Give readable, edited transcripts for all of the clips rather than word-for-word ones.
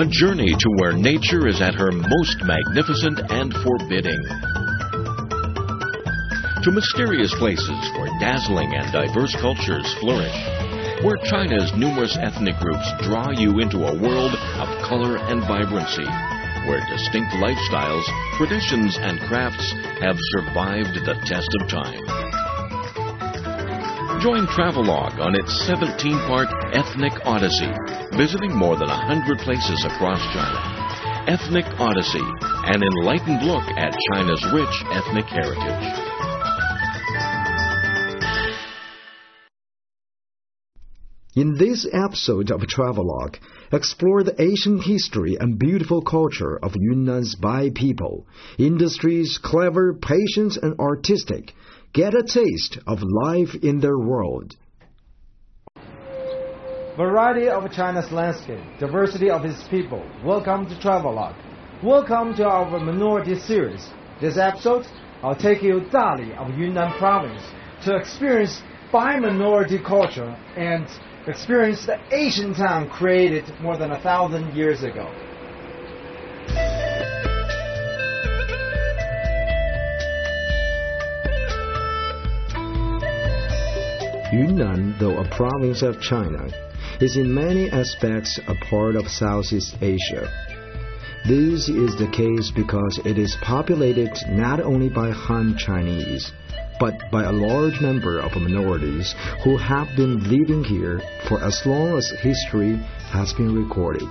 A journey to where nature is at her most magnificent and forbidding. To mysterious places where dazzling and diverse cultures flourish. Where China's numerous ethnic groups draw you into a world of color and vibrancy. Where distinct lifestyles, traditions, and crafts have survived the test of time. Join Travelogue on its 17-part Ethnic Odyssey, visiting more than 100 places across China. Ethnic Odyssey, an enlightened look at China's rich ethnic heritage. In this episode of Travelogue, explore the ancient history and beautiful culture of Yunnan's Bai people. Industries, clever, patient, and artistic. Get a taste of life in their world. Variety of China's landscape, diversity of its people. Welcome to Travelogue. Welcome to our minority series. This episode, I'll take you to Dali of Yunnan province to experience Bai minority culture and experience the ancient town created more than 1,000 years ago. Yunnan, though a province of China, is in many aspects a part of Southeast Asia. This is the case because it is populated not only by Han Chinese, but by a large number of minorities who have been living here for as long as history has been recorded.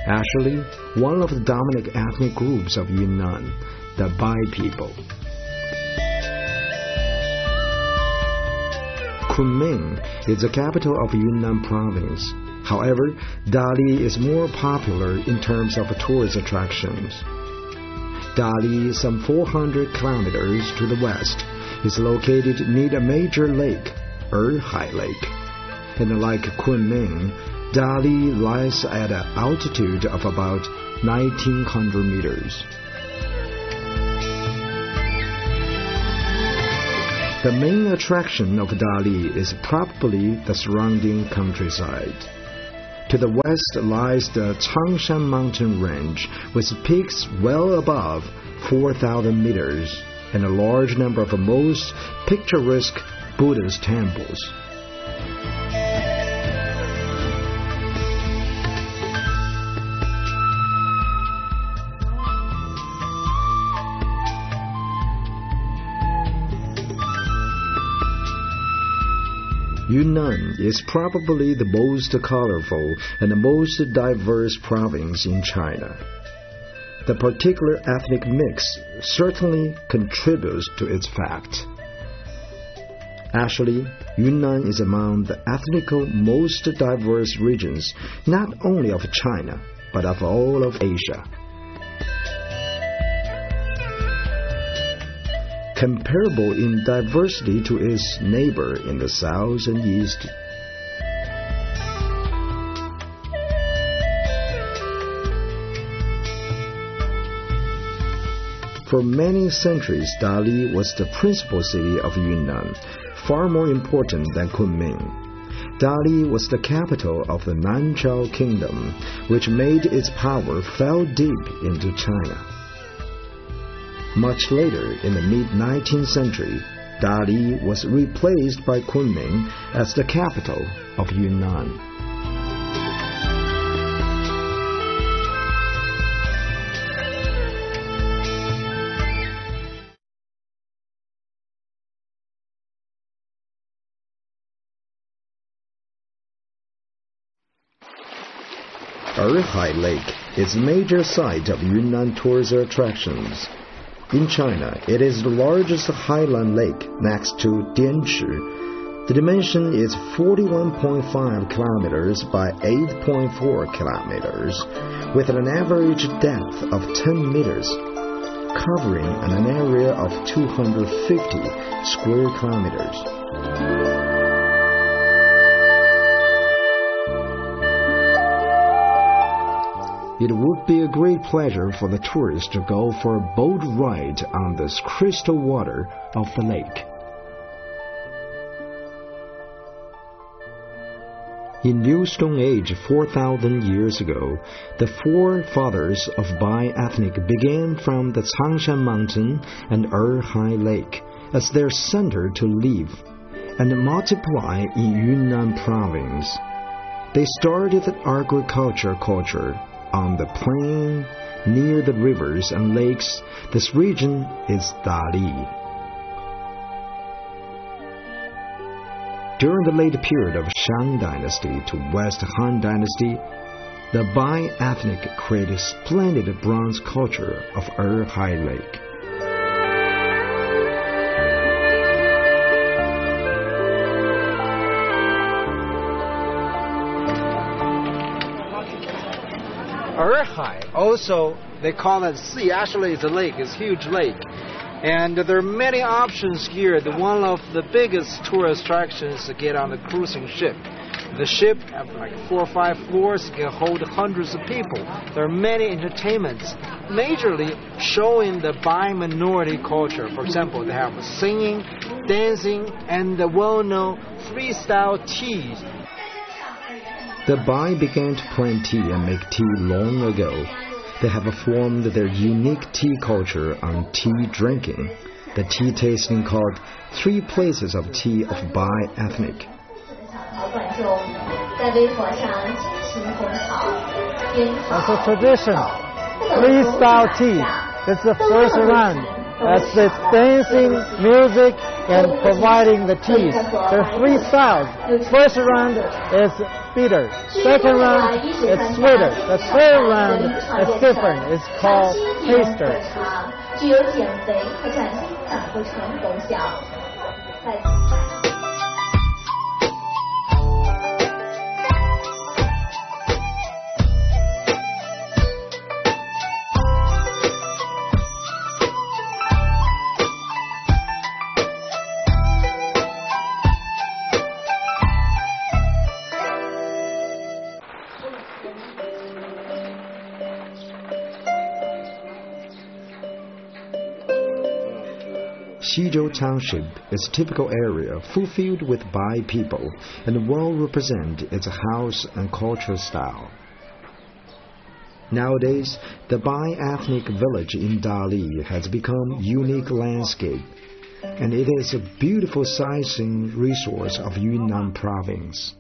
Actually, one of the dominant ethnic groups of Yunnan, the Bai people. Kunming is the capital of Yunnan province. However, Dali is more popular in terms of tourist attractions. Dali, some 400 kilometers to the west, is located near a major lake, Erhai Lake. And like Kunming, Dali lies at an altitude of about 1,900 meters. The main attraction of Dali is probably the surrounding countryside. To the west lies the Changshan mountain range with peaks well above 4,000 meters and a large number of most picturesque Buddhist temples. Yunnan is probably the most colorful and the most diverse province in China. The particular ethnic mix certainly contributes to its fact. Actually, Yunnan is among the ethnically most diverse regions not only of China, but of all of Asia. Comparable in diversity to its neighbor in the south and east. For many centuries, Dali was the principal city of Yunnan, far more important than Kunming. Dali was the capital of the Nanzhao Kingdom, which made its power fell deep into China. Much later, in the mid-19th century, Dali was replaced by Kunming as the capital of Yunnan. Erhai Lake is a major site of Yunnan tourist attractions. In China, it is the largest highland lake next to Dianchi. The dimension is 41.5 kilometers by 8.4 kilometers, with an average depth of 10 meters, covering an area of 250 square kilometers. It would be a great pleasure for the tourists to go for a boat ride on this crystal water of the lake. In New Stone Age 4,000 years ago, the forefathers of Bai ethnic began from the Changshan Mountain and Erhai Lake as their center to live and multiply in Yunnan province. They started agriculture culture on the plain near the rivers and lakes. This region is Dali. During the late period of Shang Dynasty to West Han Dynasty, the Bai ethnic created splendid bronze culture of Erhai Lake. Erhai, also they call it sea. Actually, it's a lake. It's a huge lake. And there are many options here. One of the biggest tourist attractions is to get on a cruising ship. The ship has like 4 or 5 floors. It can hold hundreds of people. There are many entertainments, majorly showing the Bai minority culture. For example, they have singing, dancing, and the well-known freestyle tea. The Bai began to plant tea and make tea long ago. They have formed their unique tea culture on tea drinking. The tea tasting called 3 Places of Tea of Bai ethnic. That's a tradition. Freestyle tea. That's the first round. That's the dancing, music, and providing the teas. There are 3 styles. First round is bitter. Second round is sweeter. The third round is different. It's called taster. Xizhou Township is a typical area fulfilled with Bai people and well represent its house and cultural style. Nowadays, the Bai ethnic village in Dali has become a unique landscape, and it is a beautiful sightseeing resource of Yunnan province.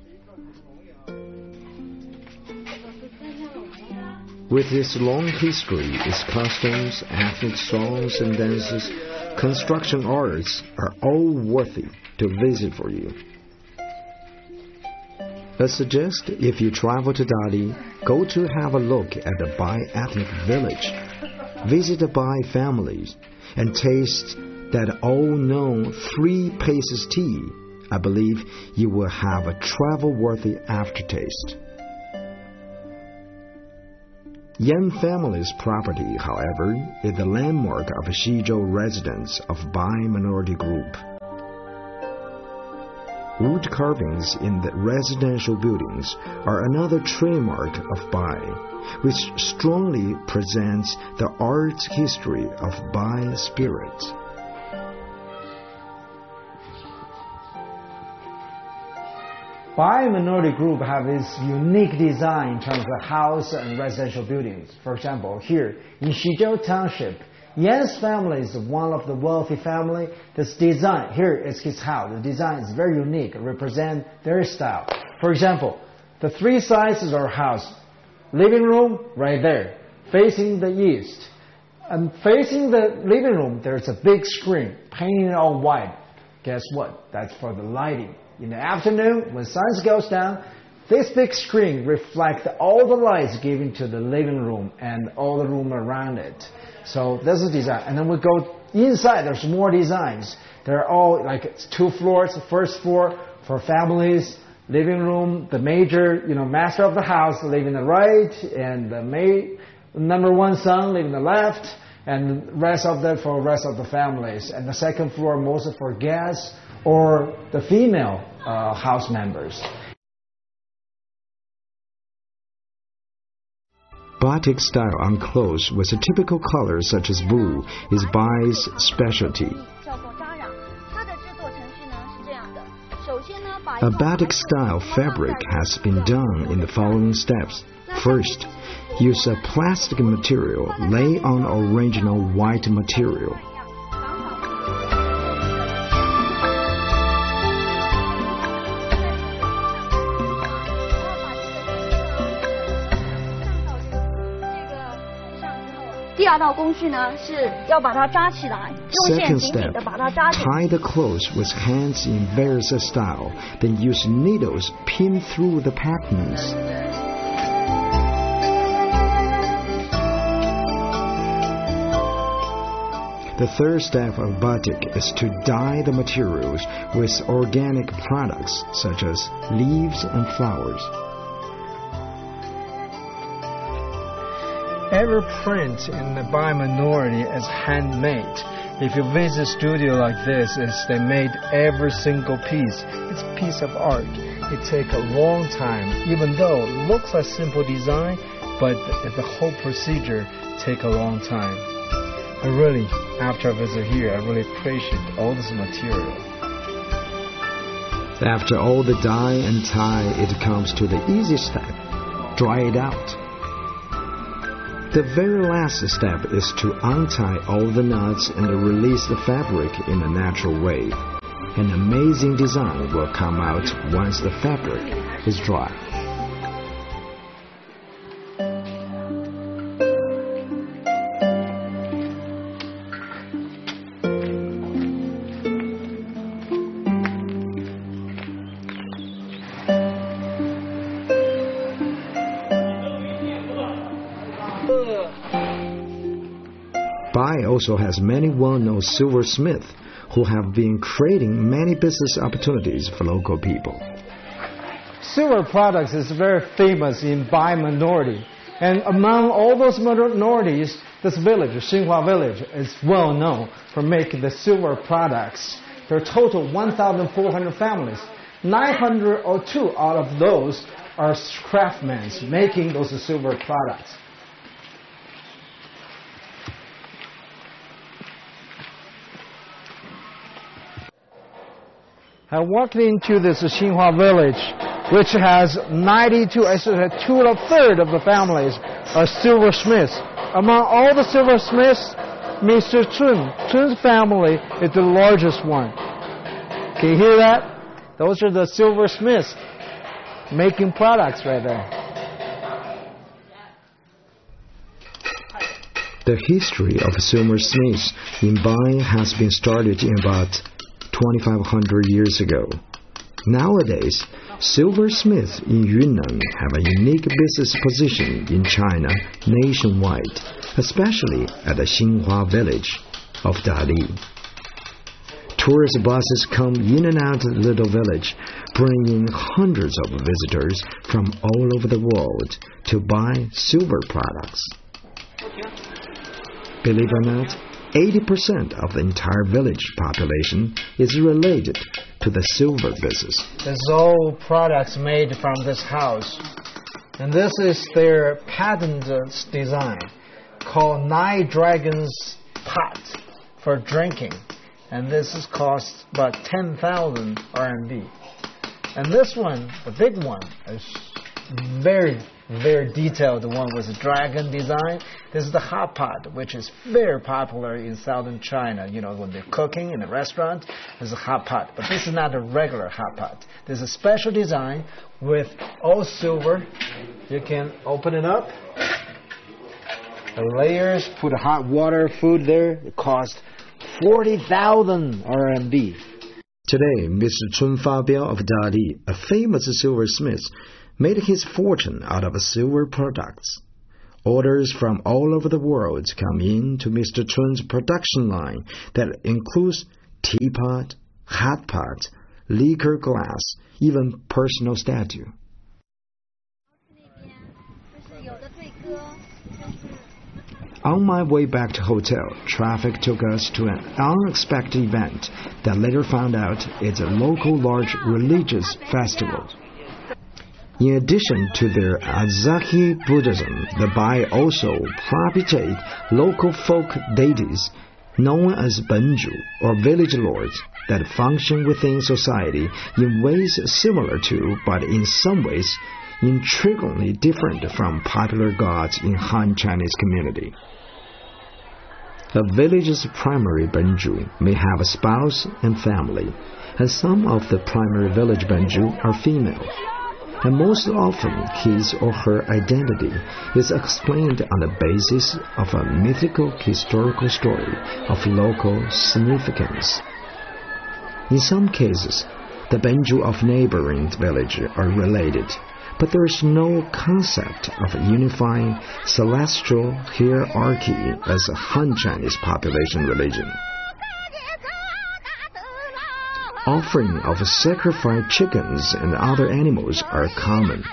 With its long history, its customs, ethnic songs and dances, construction arts are all worthy to visit for you. I suggest if you travel to Dali, go to have a look at the Bai ethnic village, visit the Bai families, and taste that all-known 3 Places tea. I believe you will have a travel-worthy aftertaste. Yan family's property, however, is the landmark of Xizhou residents of Bai minority group. Wood carvings in the residential buildings are another trademark of Bai, which strongly presents the art history of Bai spirit. Bai minority group have its unique design in terms of house and residential buildings. For example, here in Xizhou Township, Yan's family is one of the wealthy family. This design, here is his house. The design is very unique, represent their style. For example, the 3 sizes of house. Living room, right there, facing the east. And facing the living room, there's a big screen, painted all white. Guess what? That's for the lighting. In the afternoon, when sun goes down, this big screen reflects all the lights given to the living room and all the room around it. So this is design. And then we go inside, there's more designs. They're all like 2 floors. The first floor for families, living room, the major, master of the house living the right, and the number 1 son living the left, and rest of that for rest of the families. And the second floor mostly for guests or the female house members. Batik style on clothes with a typical color such as blue is Bai's specialty. A batik-style fabric has been done in the following steps. First, use a plastic material, lay on original white material. Second step, tie the clothes with hands in various style, then use needles pin through the patterns. The third step of batik is to dye the materials with organic products such as leaves and flowers. Every print in the by minority is handmade. If you visit a studio like this, they made every single piece. It's a piece of art. It takes a long time, even though it looks like simple design, but the whole procedure takes a long time. I really, after I visit here, I really appreciate all this material. After all the dye and tie, it comes to the easy step, dry it out. The very last step is to untie all the knots and release the fabric in a natural way. An amazing design will come out once the fabric is dry. Bai also has many well-known silversmiths who have been creating many business opportunities for local people. Silver products is very famous in Bai minority. And among all those minorities, this village, Xinhua village, is well known for making the silver products. There are total 1,400 families. 902 out of those are craftsmen making those silver products. I walked into this Xinhua village, which has 92, actually 2/3 of the families are silversmiths. Among all the silversmiths, Mr. Chun's family is the largest one. Can you hear that? Those are the silversmiths making products right there. The history of silversmiths in Bai has been started in about 2,500 years ago. Nowadays, silversmiths in Yunnan have a unique business position in China nationwide, especially at the Xinhua village of Dali. Tourist buses come in and out of the little village, bringing hundreds of visitors from all over the world to buy silver products. Believe it or not, 80% of the entire village population is related to the silver business. This is all products made from this house. And this is their patent design called Nine Dragons Pot for drinking. And this is cost about 10,000 RMB. And this one, the big one, is very detailed one with a dragon design. This is the hot pot, which is very popular in southern China. You know, when they're cooking in a restaurant, there's a hot pot. But this is not a regular hot pot. There's a special design with all silver. You can open it up. The layers, put hot water, food there. It costs 40,000 RMB. Today, Mr. Chun Fabiao of Dali, a famous silversmith, made his fortune out of silver products. Orders from all over the world come in to Mr. Chun's production line that includes teapot, hot pot, liquor glass, even personal statue. On my way back to hotel, traffic took us to an unexpected event that later found out it's a local large religious festival. In addition to their Azahi Buddhism, the Bai also propitiate local folk deities known as Benju or village lords, that function within society in ways similar to, but in some ways intriguingly different from popular gods in Han Chinese community. A village's primary Benju may have a spouse and family, and some of the primary village Benju are female. And most often his or her identity is explained on the basis of a mythical historical story of local significance. In some cases, the Benju of neighboring villages are related, but there is no concept of a unifying celestial hierarchy as a Han Chinese population religion. Offering of sacrificed chickens and other animals are common,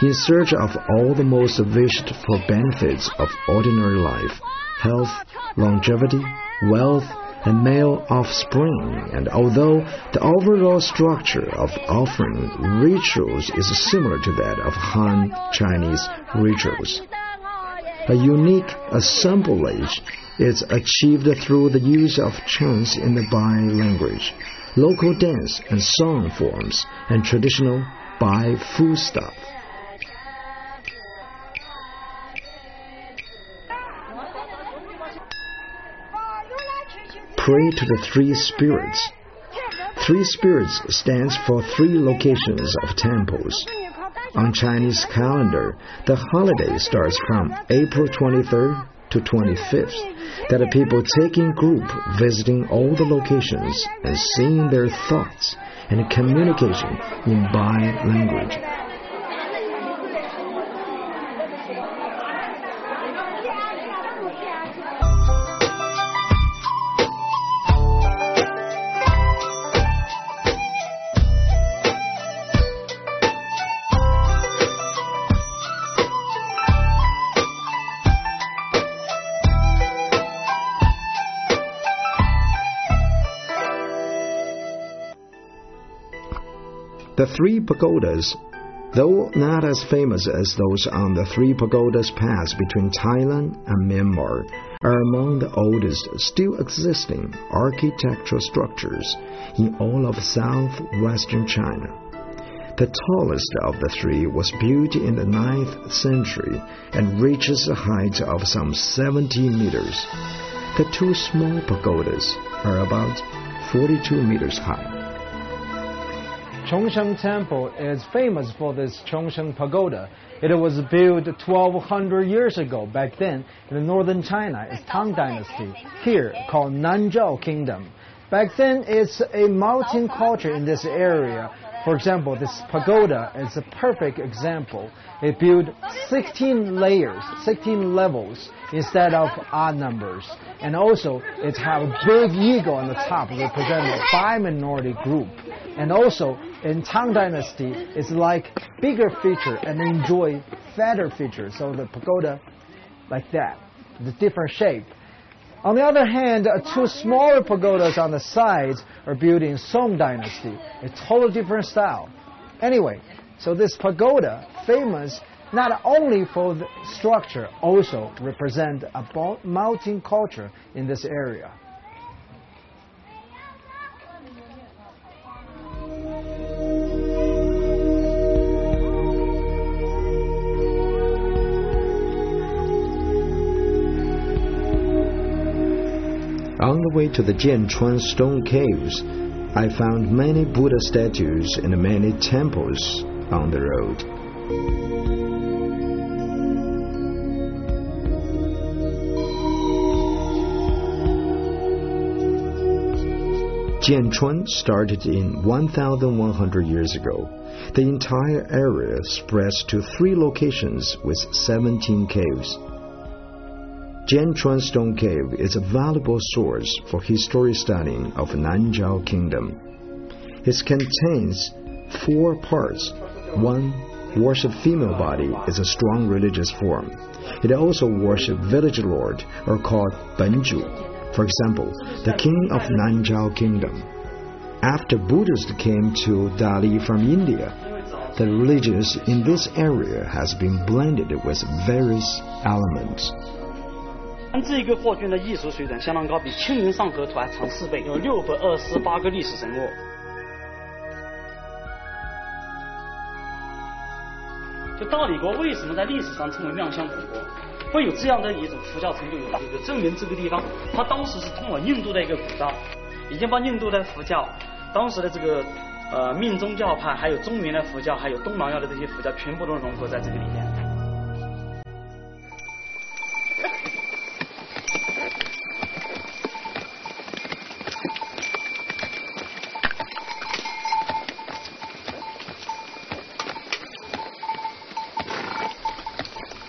in search of all the most wished for benefits of ordinary life, health, longevity, wealth, and male offspring. And although the overall structure of offering rituals is similar to that of Han Chinese rituals, a unique assemblage is achieved through the use of chants in the Bai language, local dance and song forms, and traditional Bai foodstuff. Pray to the three spirits. Three spirits stands for three locations of temples. On Chinese calendar, the holiday starts from April 23rd to 25th, that the people take in group visiting all the locations and saying their thoughts and communication in Bai language. The three pagodas, though not as famous as those on the Three Pagodas Pass between Thailand and Myanmar, are among the oldest still existing architectural structures in all of southwestern China. The tallest of the three was built in the 9th century and reaches a height of some 70 meters. The two small pagodas are about 42 meters high. Chongsheng Temple is famous for this Chongsheng Pagoda. It was built 1,200 years ago. Back then, in northern China, it's Tang Dynasty, here called Nanzhao Kingdom. Back then, it's a mountain culture in this area. For example, this pagoda is a perfect example. It built 16 layers, 16 levels instead of odd numbers. And also, it has a big eagle on the top representing a Bai minority group. And also, in Tang Dynasty, it's like bigger feature and enjoy fatter features. So the pagoda, like that, the different shape. On the other hand, two smaller pagodas on the sides are built in Song Dynasty, a totally different style. Anyway, so this pagoda, famous not only for the structure, also represent a mountain culture in this area. On the way to the Jianchuan stone caves, I found many Buddha statues and many temples on the road. Jianchuan started in 1,100 years ago. The entire area spreads to 3 locations with 17 caves. Jianchuan Stone Cave is a valuable source for history studying of Nanzhao Kingdom. It contains 4 parts. 1, worship female body is a strong religious form. It also worship village lord, or called Benju. For example, the king of Nanzhao Kingdom. After Buddhists came to Delhi from India, the religions in this area has been blended with various elements. 这个霍卷的艺术水准相当高，比《清明上河图》还长4倍，有628个历史人物。就大理国为什么在历史上称为妙香古国，会有这样的一种佛教程度有大，就证明这个地方它当时是通往印度的一个古道，已经把印度的佛教、当时的这个命宗教派，还有中原的佛教，还有东南亚的这些佛教，全部都融合在这个里面。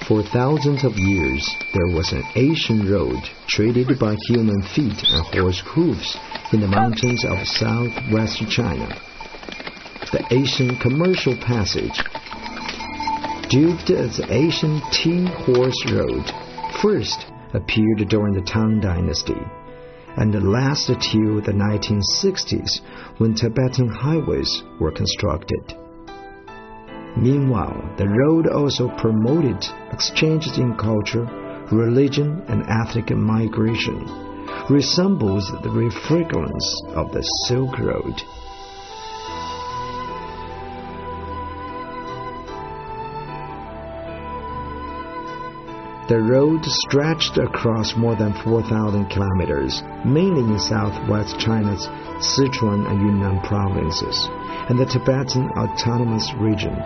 For thousands of years, there was an Asian road treaded by human feet and horse hooves in the mountains of southwest China. The Asian Commercial Passage, dubbed as the Asian Tea Horse Road, first appeared during the Tang Dynasty and lasted till the 1960s when Tibetan highways were constructed. Meanwhile, the road also promoted exchanges in culture, religion, and ethnic migration, resembles the refrigerance of the Silk Road. The road stretched across more than 4,000 kilometers, mainly in southwest China's Sichuan and Yunnan provinces, and the Tibetan Autonomous Region.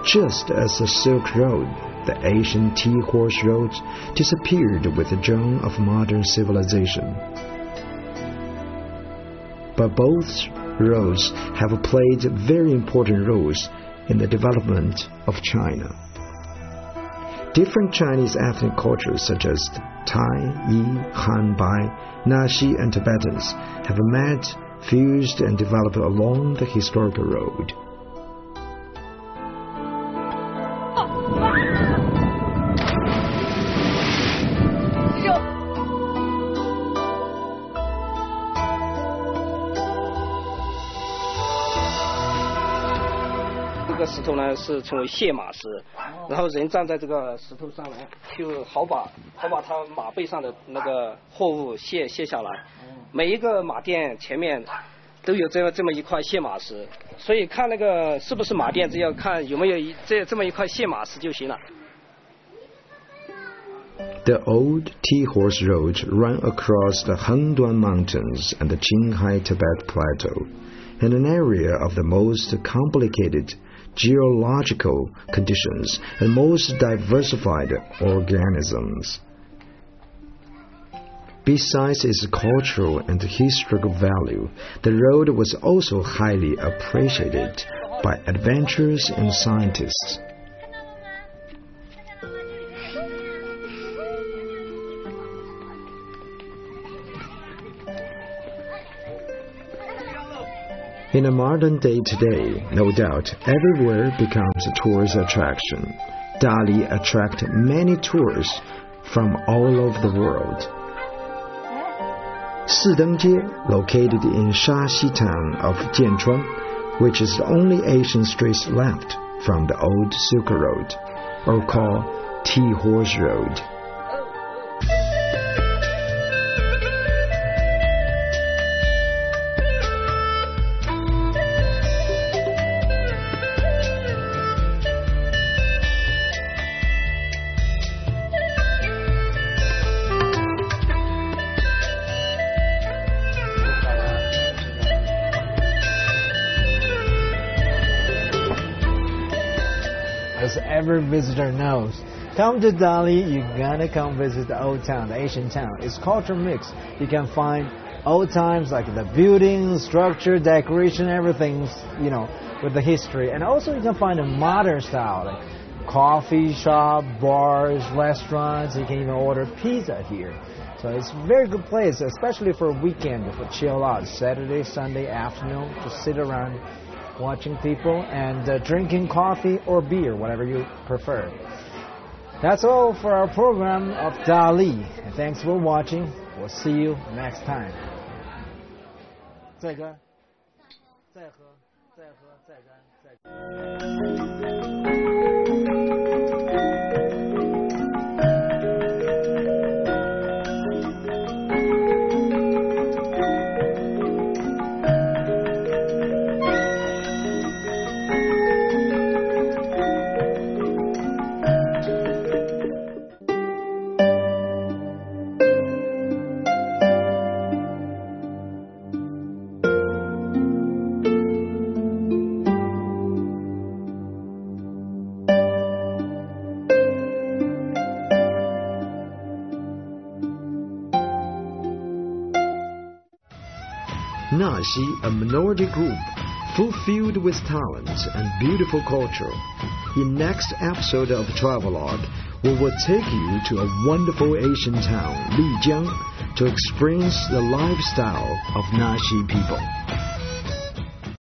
Just as the Silk Road, the Asian Tea Horse Road disappeared with the dawn of modern civilization. But both roads have played very important roles in the development of China. Different Chinese ethnic cultures such as Thai, Yi, Han, Bai, Naxi, and Tibetans have met, fused, and developed along the historical road.这个石头呢是称为卸马石，然后人站在这个石头上来，就好把他马背上的那个货物卸下来。每一个马店前面都有这么一块卸马石，所以看那个是不是马店，只要看有没有这么一块卸马石就行了。The old Tea Horse Road ran across the Hengduan Mountains and the Qinghai Tibet Plateau, in an area of the most complicated geological conditions and most diversified organisms. Besides its cultural and historical value, the road was also highly appreciated by adventurers and scientists. In a modern day today, no doubt, everywhere becomes a tourist attraction. Dali attracts many tourists from all over the world. Sidongjie, located in Shaxi town of Jianchuan, which is the only Asian street left from the old Silk Road, or called Tea Horse Road. As every visitor knows, come to Dali, you gotta come visit the old town, the Asian town. It's culture mix. You can find old times like the building, structure, decoration, everything, you know, with the history. And also you can find a modern style, like coffee shop, bars, restaurants. You can even order pizza here. So it's a very good place, especially for a weekend, for chill out, Saturday, Sunday afternoon, just sit around watching people and drinking coffee or beer, whatever you prefer. That's all for our program of Dali. Thanks for watching. We'll see you next time. 再干，再喝，再喝，再干，再干。Naxi, a minority group fulfilled with talent and beautiful culture. In next episode of Travelogue, we will take you to a wonderful Asian town, Lijiang, to experience the lifestyle of Naxi people.